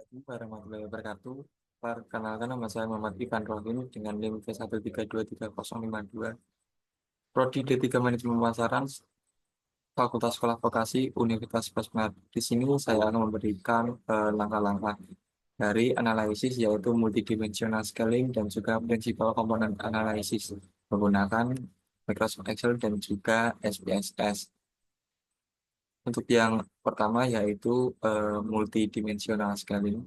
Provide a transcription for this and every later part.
Assalamualaikum warahmatullahi wabarakatuh. Perkenalkan nama saya Muhammad Ivan Rohin dengan NIM V1323052, Prodi D3 Manajemen Pemasaran, Fakultas Sekolah Vokasi, Universitas Pasmar. Di sini saya akan memberikan langkah-langkah dari analisis yaitu multidimensional scaling dan juga principal component analysis menggunakan Microsoft Excel dan juga SPSS. Untuk yang pertama yaitu multidimensional scaling.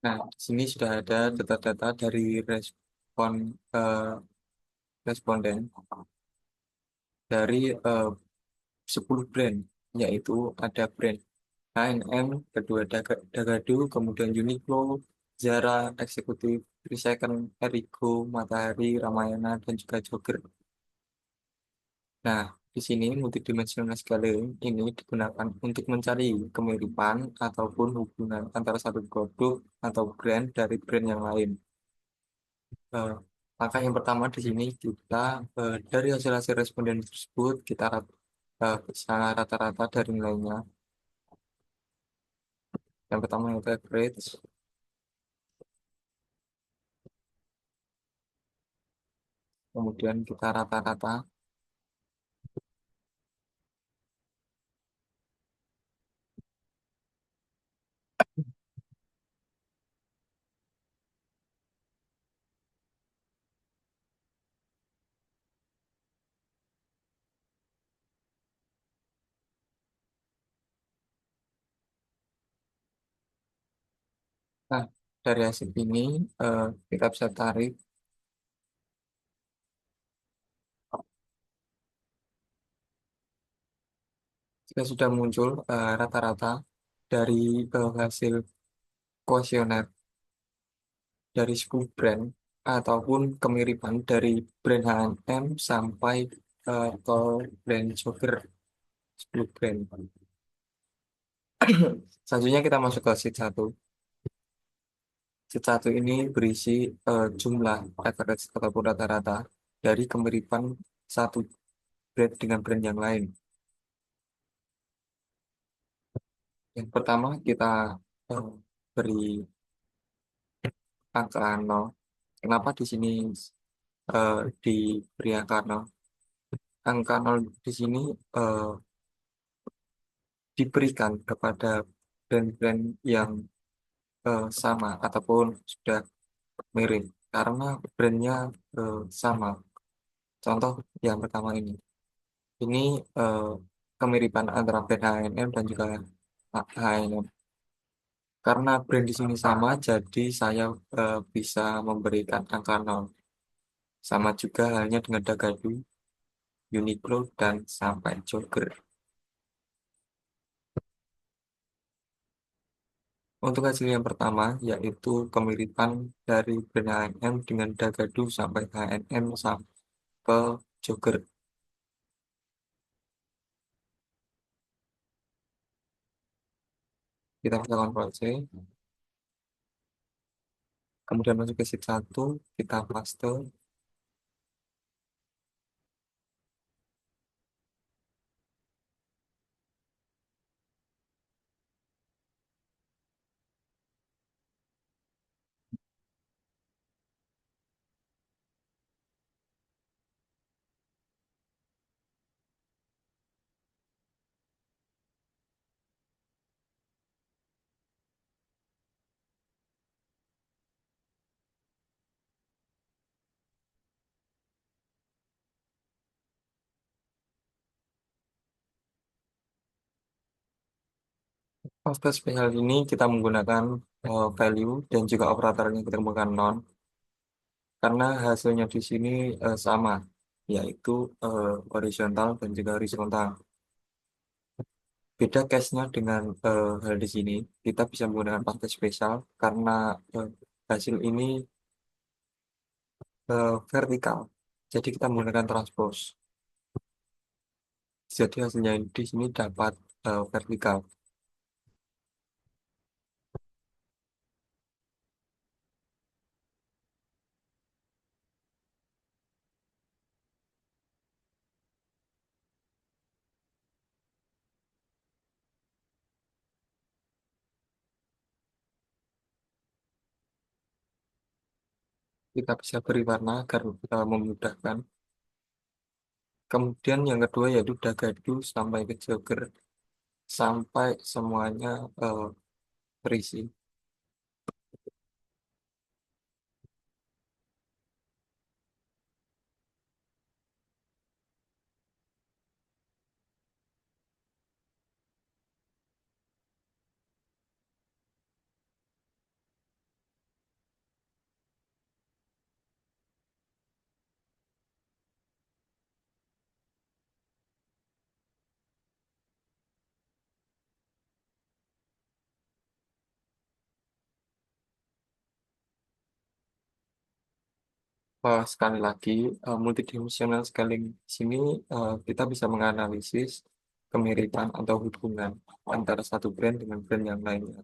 Nah, di sini sudah ada data-data dari respon eh, responden dari 10 brand, yaitu ada brand H&M, kedua Dagadu, kemudian Uniqlo, Zara, Eksekutif, Second, Erigo, Matahari, Ramayana, dan juga Jogger. Nah, di sini multidimensional scaling ini digunakan untuk mencari kemiripan ataupun hubungan antara satu produk atau brand dari brand yang lain. Eh, Langkah yang pertama di sini kita dari hasil-hasil responden tersebut kita bisa rata-rata dari nilainya. Yang pertama itu average, kemudian kita rata-rata. Nah, dari hasil ini kita bisa tarik jika sudah muncul rata-rata dari hasil kuesioner dari 10 brand ataupun kemiripan dari brand H&M sampai ke brand Jogger 10 brand. Selanjutnya kita masuk ke sheet 1. Sheet 1 ini berisi jumlah average ataupun rata-rata dari kemiripan satu brand dengan brand yang lain. Yang pertama kita eh, beri angka 0. Kenapa di sini diberi angka 0? Angka 0 di sini eh, diberikan kepada brand-brand yang sama ataupun sudah mirip karena brandnya sama. Contoh yang pertama ini. Ini eh, kemiripan antara brand H&M dan juga H&M. Karena brand di sini sama, jadi saya bisa memberikan angka 0. Sama juga halnya dengan Dagadu, Uniqlo, dan sampai Jogger. Untuk hasil yang pertama, yaitu kemiripan dari brand H&M dengan Dagadu sampai H&M sampai ke Jogger. Kita bisa Ctrl C, kemudian masuk ke sheet 1, kita paste. Paste spesial ini kita menggunakan value dan juga operatornya kita menggunakan non, karena hasilnya di sini sama, yaitu horizontal dan juga horizontal. Beda case-nya dengan hal di sini, kita bisa menggunakan paste spesial karena eh, hasil ini vertikal. Jadi kita menggunakan transpose. Jadi hasilnya di sini dapat vertikal. kita bisa beri warna agar memudahkan. Kemudian yang kedua yaitu dagadu sampai ke jogger sampai semuanya eh, terisi. Sekali lagi, multidimensional scaling di sini kita bisa menganalisis kemiripan atau hubungan antara satu brand dengan brand yang lainnya.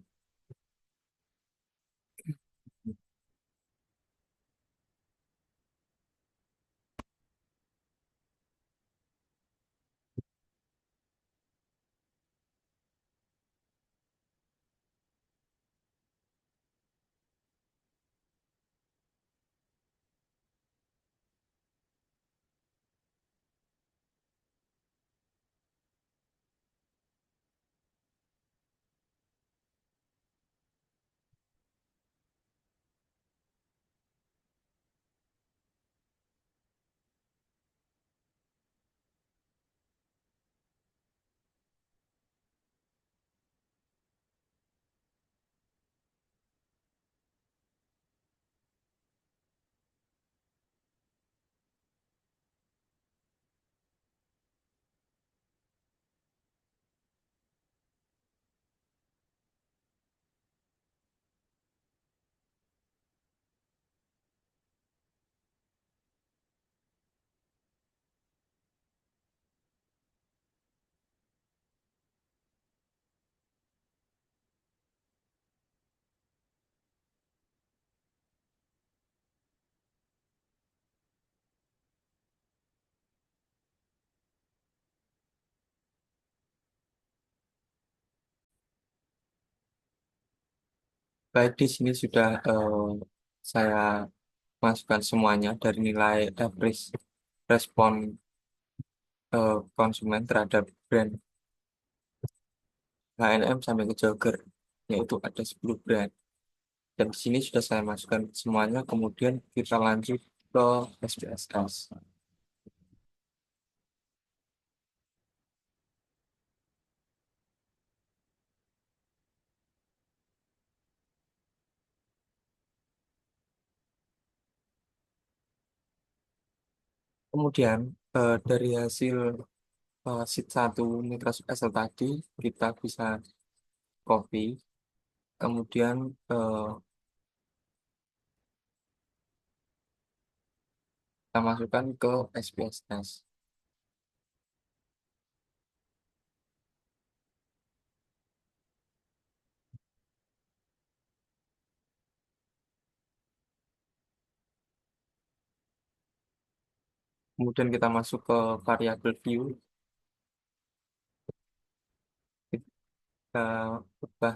Baik, di sini sudah saya masukkan semuanya dari nilai average respon konsumen terhadap brand H&M sampai ke Jogger, yaitu ada 10 brand. Dan di sini sudah saya masukkan semuanya, kemudian kita lanjut ke SPSS. Kemudian dari hasil sheet 1 nitras SL tadi, kita bisa copy, kemudian kita masukkan ke SPSS. Kemudian kita masuk ke variabel view, kita ubah.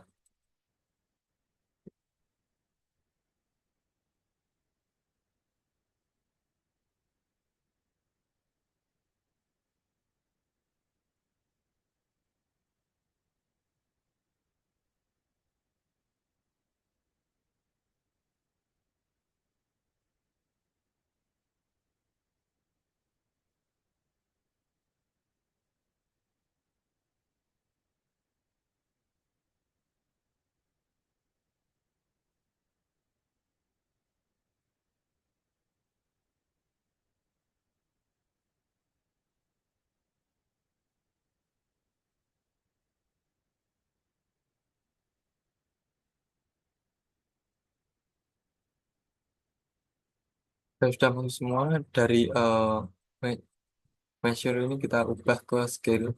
Dan sudah masuk semua dari me- measure ini kita ubah ke scale.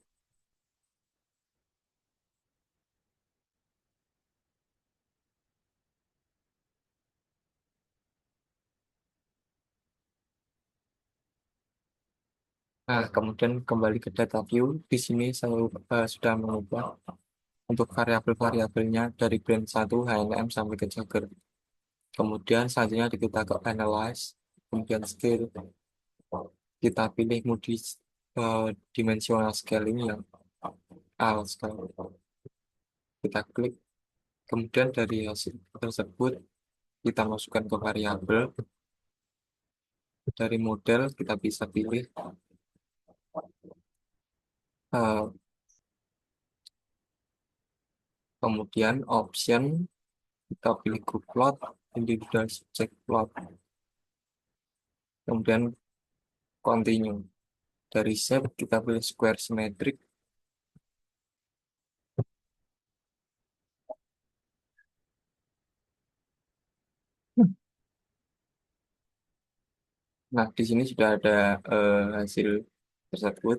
Nah, kemudian kembali ke data view. Di sini saya sudah mengubah untuk variabel-variabelnya dari brand 1 H&M sampai ke Jagger. Kemudian selanjutnya kita ke analyze, kemudian scale. Kita pilih Moody's dimensional scaling yang AL scale. Kita klik, kemudian dari hasil tersebut kita masukkan ke variabel. Dari model kita bisa pilih eh, kemudian option kita pilih group plot, individual subject plot, kemudian continue. Dari shape kita pilih square symmetric. Nah, di sini sudah ada hasil tersebut.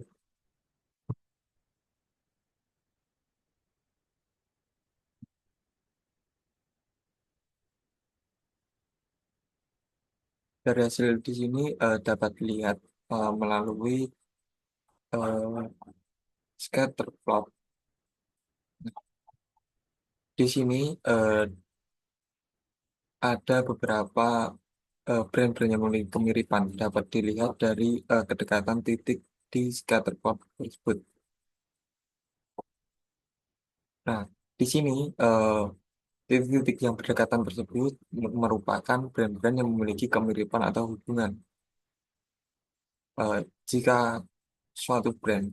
Dari hasil di sini dapat dilihat melalui scatter plot. Di sini ada beberapa brand-brand yang memiliki kemiripan dapat dilihat dari kedekatan titik di scatter plot tersebut. Nah, di sini eh, titik-titik yang berdekatan tersebut merupakan brand-brand yang memiliki kemiripan atau hubungan. Jika suatu brand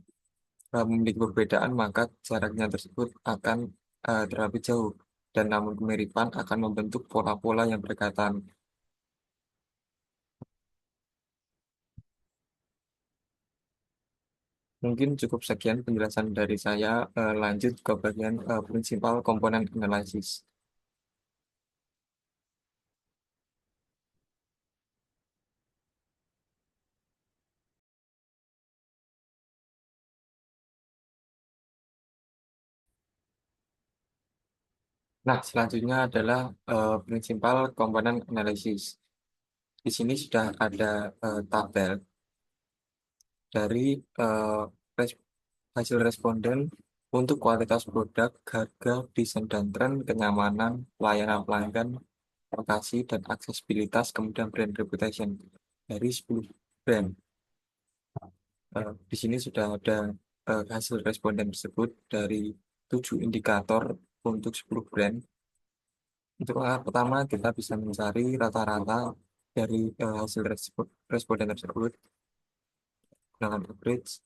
memiliki perbedaan, maka jaraknya tersebut akan terlalu jauh. Dan namun kemiripan akan membentuk pola-pola yang berdekatan. Mungkin cukup sekian penjelasan dari saya. Lanjut ke bagian prinsipal komponen analisis. Nah, selanjutnya adalah prinsipal komponen analisis. Di sini sudah ada tabel dari eh, res- hasil responden untuk kualitas produk, harga, desain dan tren, kenyamanan, pelayanan pelanggan, lokasi, dan aksesibilitas, kemudian brand reputation dari 10 brand. Di sini sudah ada hasil responden tersebut dari 7 indikator untuk 10 brand. Untuk langkah pertama, kita bisa mencari rata-rata dari hasil responden tersebut dengan average.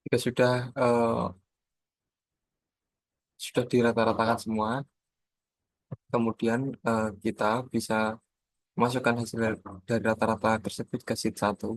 Jika sudah dirata-ratakan semua, kemudian kita bisa masukkan hasil dari rata-rata tersebut ke sheet satu.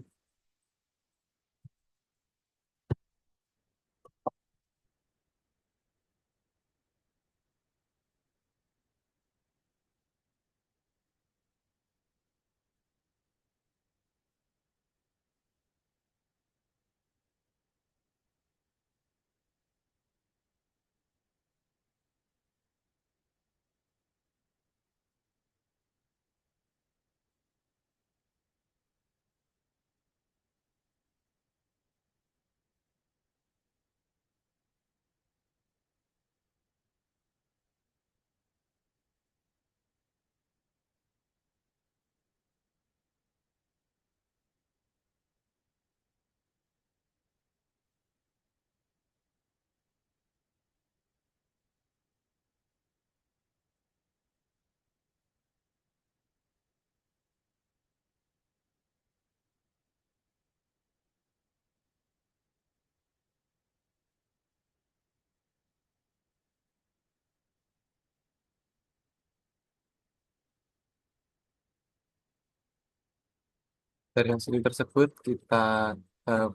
Dari hasil tersebut kita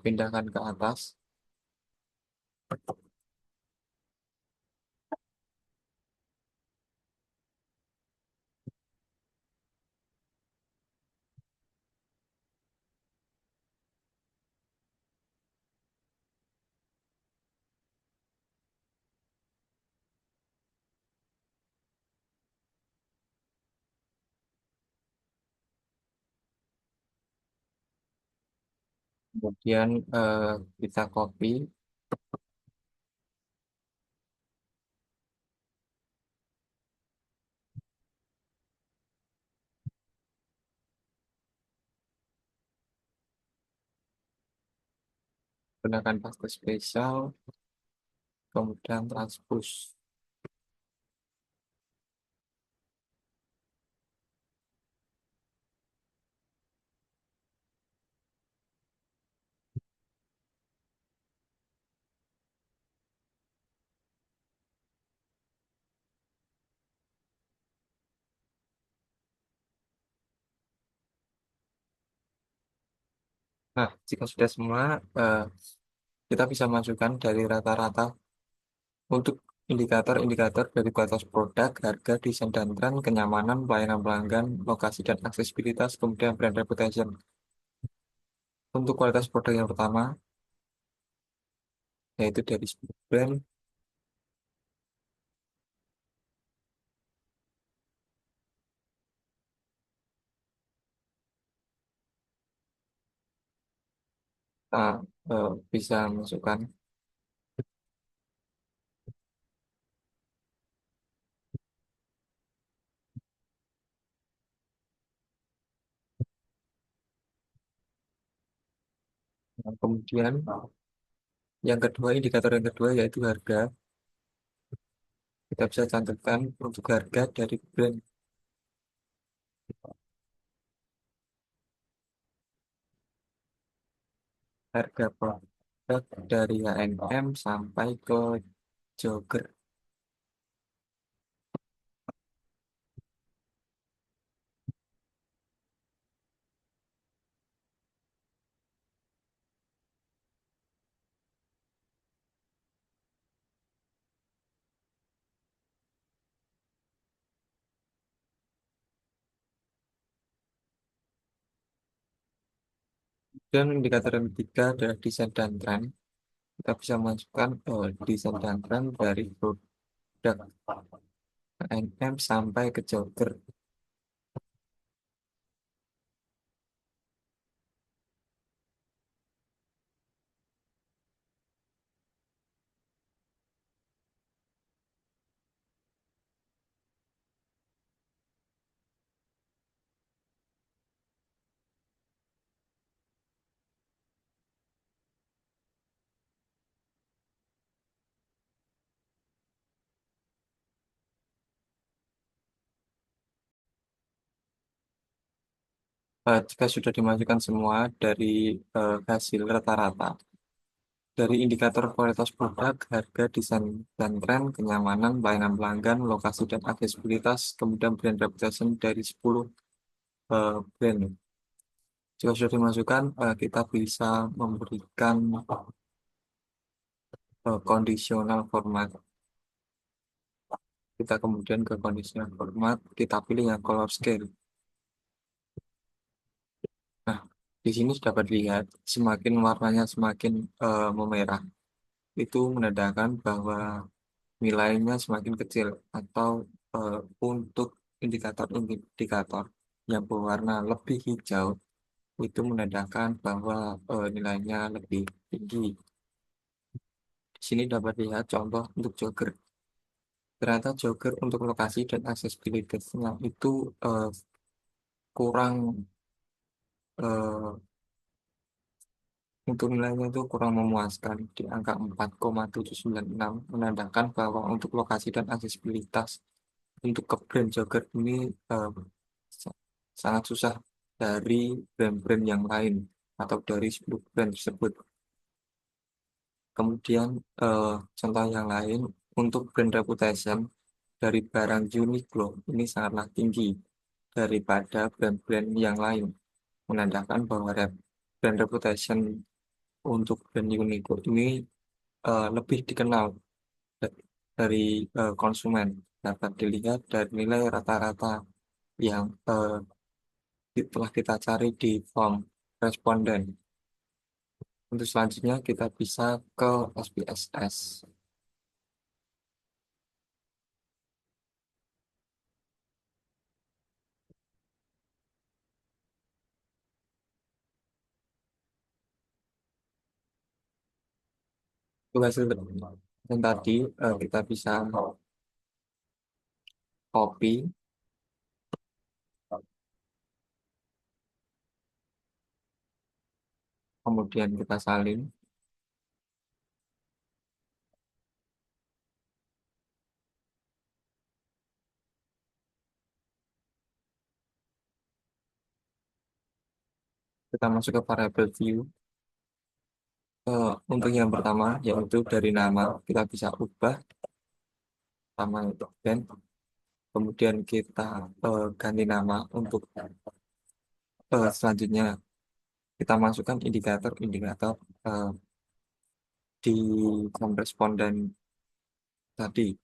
pindahkan ke atas. Kemudian kita copy, gunakan paste spesial, kemudian transpose. Nah, jika sudah semua, eh, kita bisa masukkan dari rata-rata untuk indikator-indikator dari kualitas produk, harga, desain dan tren, kenyamanan, pelayanan pelanggan, lokasi dan aksesibilitas, kemudian brand reputation. Untuk kualitas produk yang pertama, yaitu dari sebuah brand, kita bisa masukkan. Nah, kemudian yang kedua, indikator yang kedua yaitu harga. Kita bisa cantumkan untuk harga dari brand, harga produk dari H&M sampai ke Jogger. Dan indikator yang ketiga adalah desain dan tren. Kita bisa masukkan desain dan tren dari produk H&M sampai ke Jogger. Jika sudah dimasukkan semua dari hasil rata-rata, dari indikator kualitas produk, harga, desain dan tren, kenyamanan, pelayanan pelanggan, lokasi dan aksesibilitas, kemudian brand reputation dari 10 brand. Jika sudah dimasukkan, kita bisa memberikan conditional format. Kita kemudian ke conditional format, kita pilih yang color scale. Nah, di sini dapat lihat semakin warnanya semakin memerah, itu menandakan bahwa nilainya semakin kecil atau untuk indikator-indikator yang berwarna lebih hijau itu menandakan bahwa nilainya lebih tinggi. Di sini dapat lihat contoh untuk jogger. Ternyata jogger untuk lokasi dan aksesibilitasnya itu kurang eh, untuk nilainya itu kurang memuaskan di angka 4,796 menandakan bahwa untuk lokasi dan aksesibilitas untuk ke brand jogger ini eh, sa- sangat susah dari brand-brand yang lain atau dari 10 brand tersebut. Kemudian contoh yang lain untuk brand reputation dari barang Uniqlo ini sangatlah tinggi daripada brand-brand yang lain, menandakan bahwa brand reputation untuk brand Uniqlo ini lebih dikenal da- dari konsumen. Dapat dilihat dari nilai rata-rata yang telah kita cari di form responden. Untuk selanjutnya kita bisa ke SPSS. Untuk hasil yang tadi kita bisa copy, kemudian kita salin. Kita masuk ke variable view. Untuk yang pertama, yaitu dari nama, kita bisa ubah sama itu dan kemudian kita ganti nama. Untuk selanjutnya kita masukkan indikator-indikator eh, di form responden tadi.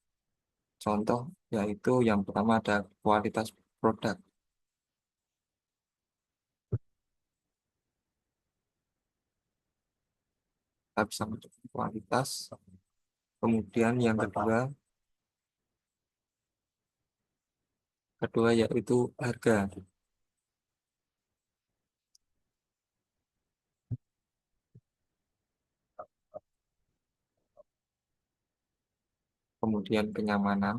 Contoh yaitu yang pertama ada kualitas produk. Kita bisa masuk ke kualitas. Kemudian yang kedua yaitu harga. Kemudian kenyamanan,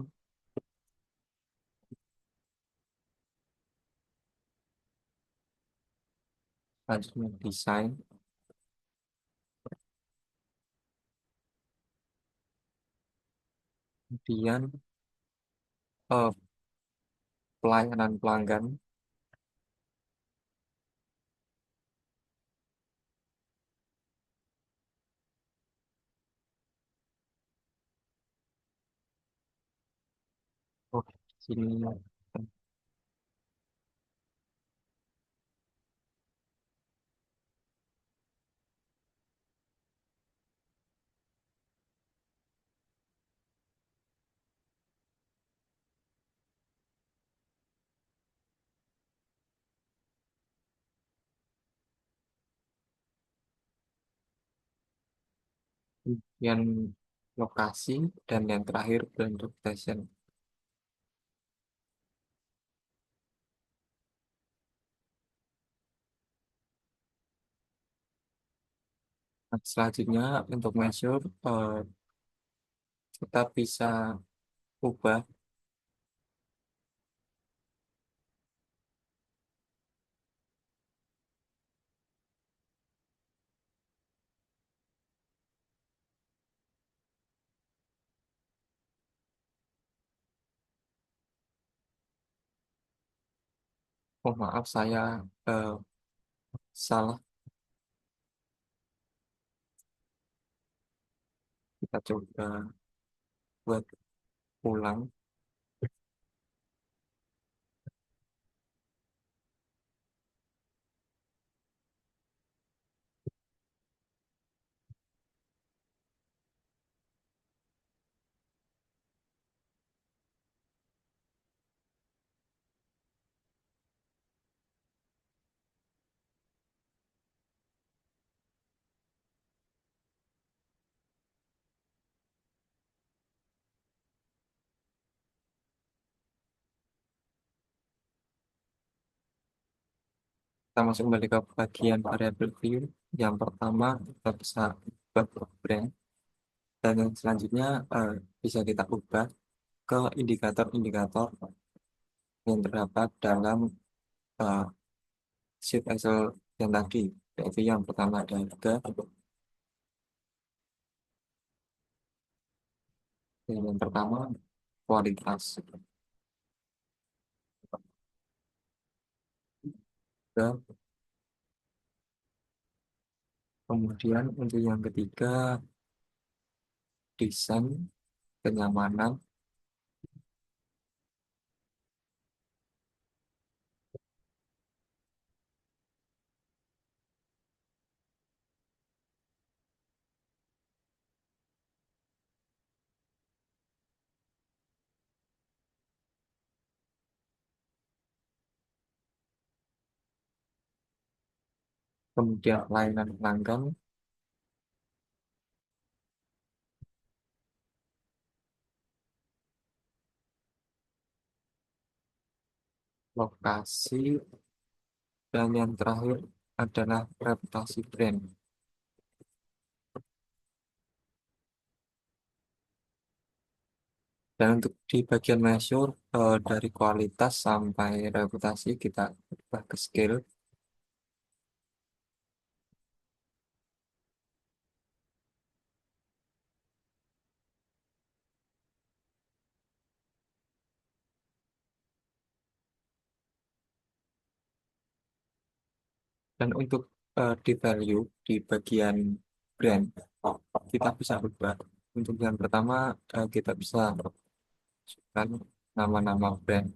selanjutnya desain, kemudian eh, pelayanan pelanggan. Oh, sini yang lokasi dan yang terakhir brand reputation. Nah, selanjutnya untuk measure kita bisa ubah oh maaf saya eh, salah. Kita coba buat ulang. Kita masuk kembali ke bagian variable view. Yang pertama kita bisa ubah brand dan yang selanjutnya bisa kita ubah ke indikator-indikator yang terdapat dalam eh, sheet Excel yang tadi, yaitu yang pertama ada harga, dan yang pertama kualitas. Dan kemudian untuk yang ketiga desain, kenyamanan, kemudian pelayanan pelanggan, lokasi, dan yang terakhir adalah reputasi brand. Dan untuk di bagian measure dari kualitas sampai reputasi kita ubah ke scale. Dan untuk di value di bagian brand kita bisa ubah. Untuk yang pertama kita bisa masukkan nama-nama brand.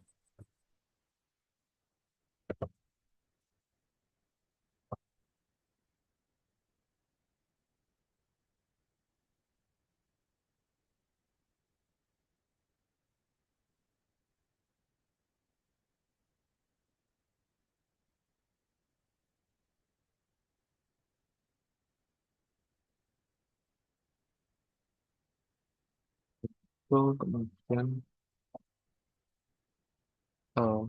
Itu kemudian eh,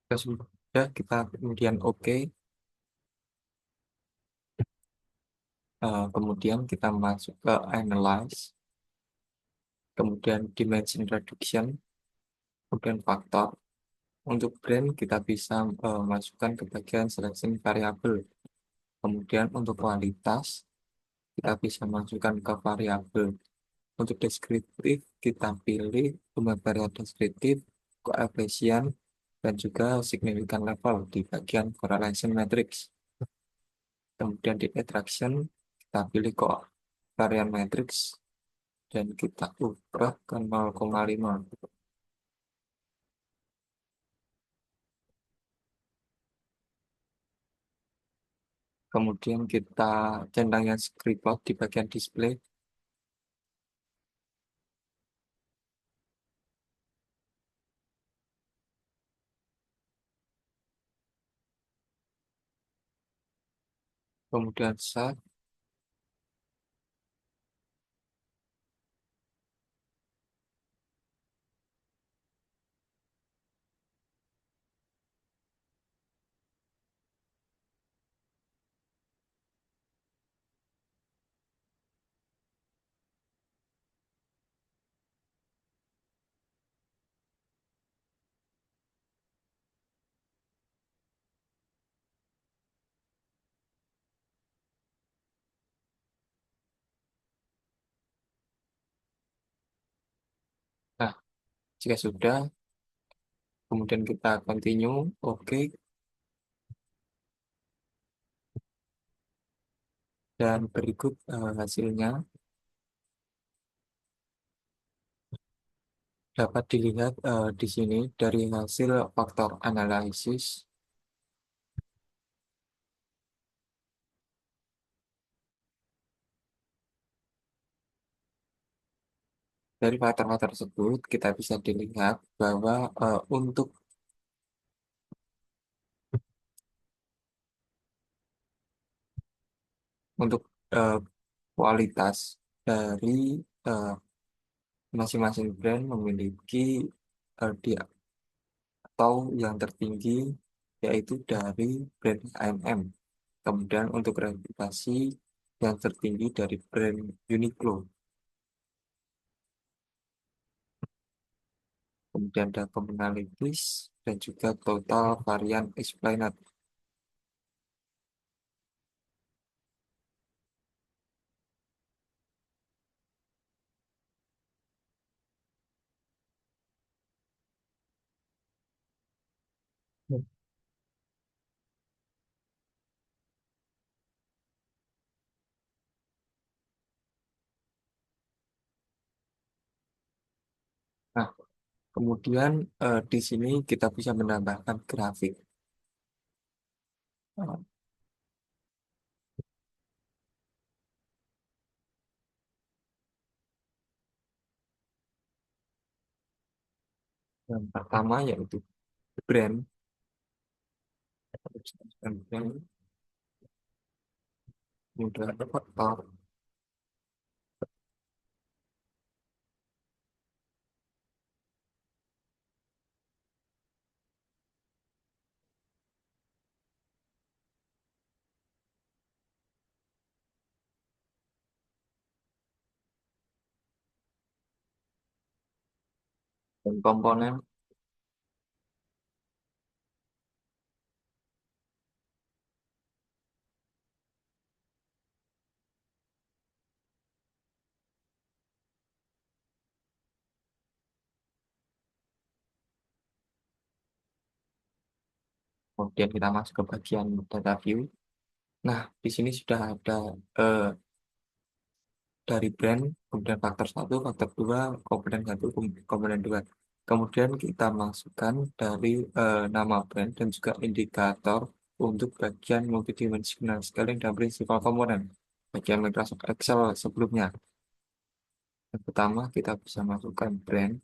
sudah kita kemudian oke. Kemudian kita masuk ke analyze, kemudian dimension reduction, kemudian faktor. Untuk brand kita bisa masukkan ke bagian selection variable. Kemudian untuk kualitas kita bisa masukkan ke variabel. Untuk deskriptif kita pilih variabel deskriptif, koefisien, dan juga significant level di bagian correlation matrix. Kemudian di attraction kita pilih kok varian matrix dan kita ubah ke 0,5. Kemudian kita centangkan script out di bagian display. Kemudian save. Nah, jika sudah, Kemudian kita continue, oke, dan berikut hasilnya dapat dilihat di sini dari hasil faktor analisis. Dari faktor-faktor tersebut kita bisa dilihat bahwa untuk eh, kualitas dari eh, masing-masing brand memiliki di atau yang tertinggi yaitu dari brand AMM. Kemudian untuk reputasi yang tertinggi dari brand Uniqlo. Kemudian ada commonalities dan juga total varian explained. Nah, kemudian di sini kita bisa menambahkan grafik. Nah, yang pertama yaitu brand, brand, kemudian ada faktor, dan komponen. Kemudian kita masuk ke bagian data view. Nah, di sini sudah ada eh, dari brand, kemudian faktor satu, faktor dua, komponen satu, komponen dua. Kemudian kita masukkan dari nama brand dan juga indikator untuk bagian multidimensional scaling dan principal komponen. Bagian Microsoft Excel sebelumnya. Yang pertama kita bisa masukkan brand.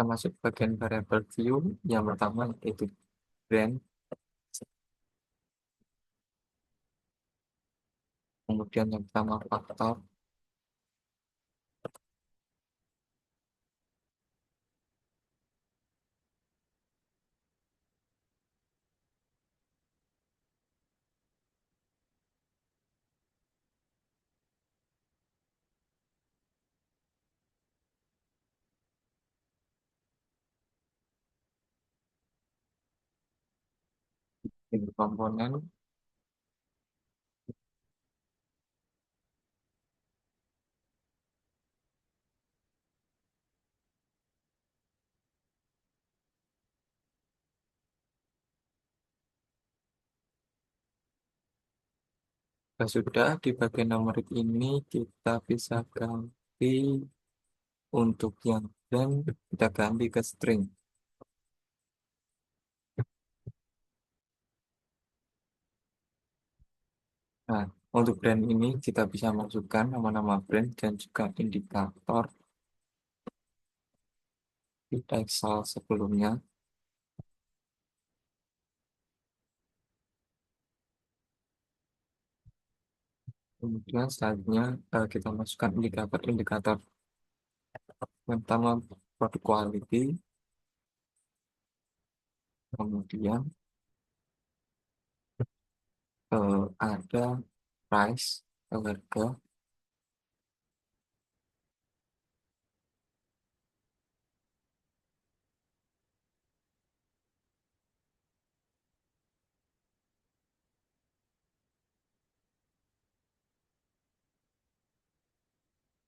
Kita masuk bagian variable view. Yang pertama itu brand, kemudian yang pertama faktor, Ini komponen. Nah, sudah di bagian numerik ini kita bisa ganti untuk yang brand kita ganti ke string. Nah, untuk brand ini kita bisa masukkan nama-nama brand dan juga indikator di Excel sebelumnya. Kemudian selanjutnya kita masukkan indikator-indikator pertama produk quality, kemudian ada price, harga,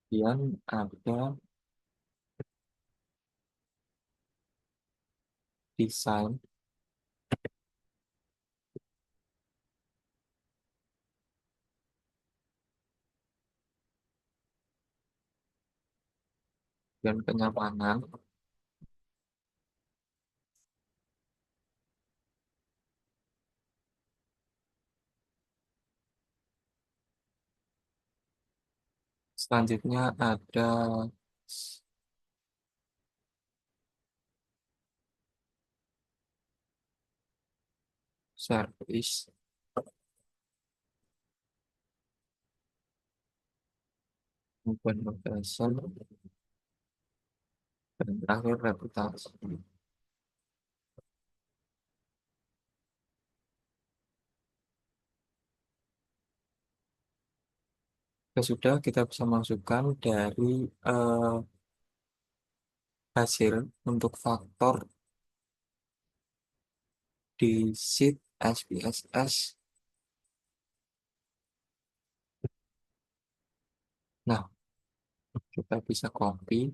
kemudian ada desain dan kenyamanan. Selanjutnya ada service, kemudian location, dan terakhir reputasi. Ya sudah, kita bisa masukkan dari eh, hasil untuk faktor di sheet SPSS. Nah, kita bisa copy,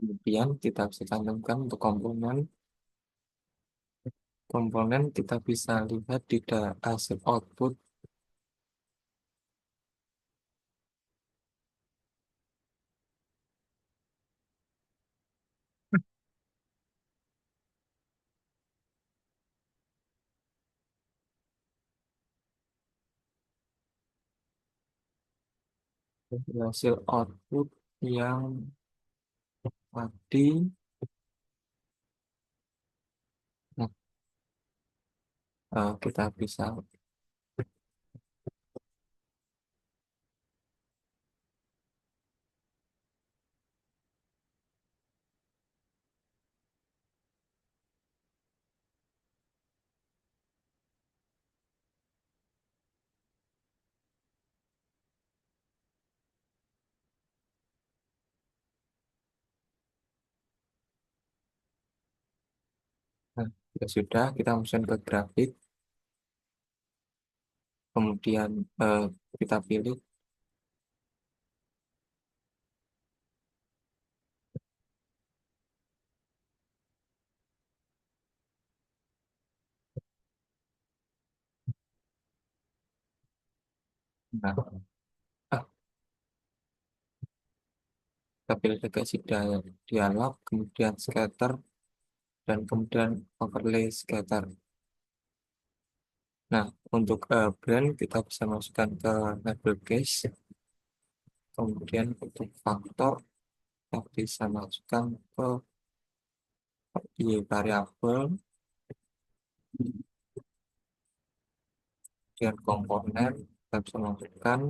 kemudian kita bisa cantumkan untuk komponen. Komponen kita bisa lihat di hasil output hasil output yang tadi. Nah, kita bisa nah, ya sudah kita masukkan ke grafik, kemudian eh, kita pilih. Nah, ah, kita pilih legasi dialog, kemudian scatter, dan kemudian overlay scatter. Nah, untuk brand kita bisa masukkan ke label case, kemudian untuk faktor kita bisa masukkan ke variabel, kemudian komponen kita bisa masukkan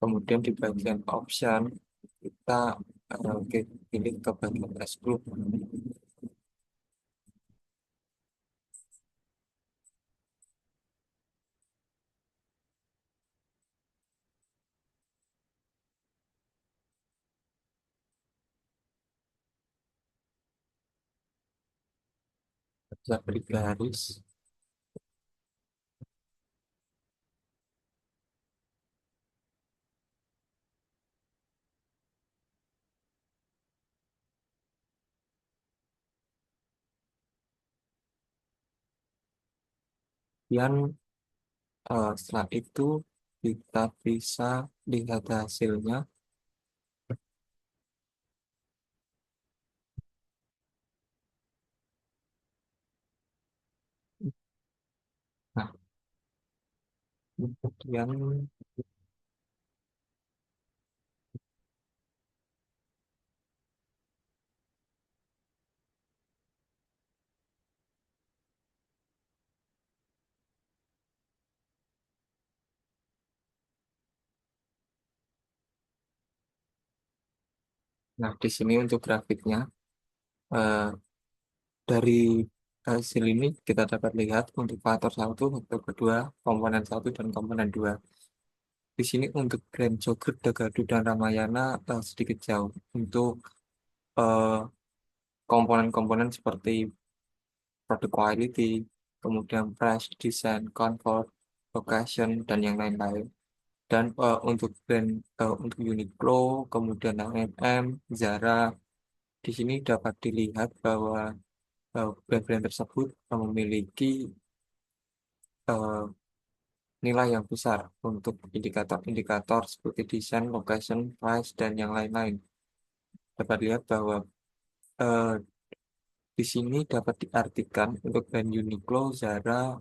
Kemudian di bagian option kita pilih ke bagian S group. Kita beri garis. Kemudian setelah itu kita bisa lihat hasilnya. Nah, kemudian di sini untuk grafiknya, eh, dari hasil ini kita dapat lihat untuk faktor satu, faktor kedua, komponen satu dan komponen dua. Di sini untuk Grand Yogurt, Dagadu, dan Ramayana sedikit jauh. Untuk eh, komponen-komponen seperti product quality, kemudian price, design, comfort, location, dan yang lain-lain. Dan untuk Uniqlo, kemudian H&M, Zara, di sini dapat dilihat bahwa brand-brand tersebut memiliki eh, nilai yang besar untuk indikator-indikator seperti desain, location, price, dan yang lain-lain. Dapat lihat bahwa eh, di sini dapat diartikan untuk brand Uniqlo, Zara,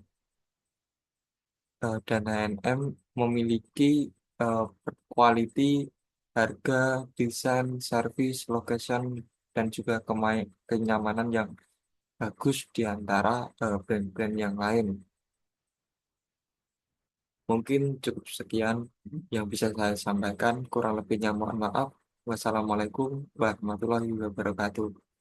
dan H&M memiliki eh, quality, harga, desain, service, location, dan juga kenyamanan yang bagus di antara brand-brand yang lain. Mungkin cukup sekian yang bisa saya sampaikan. Kurang lebihnya mohon maaf. Wassalamualaikum warahmatullahi wabarakatuh.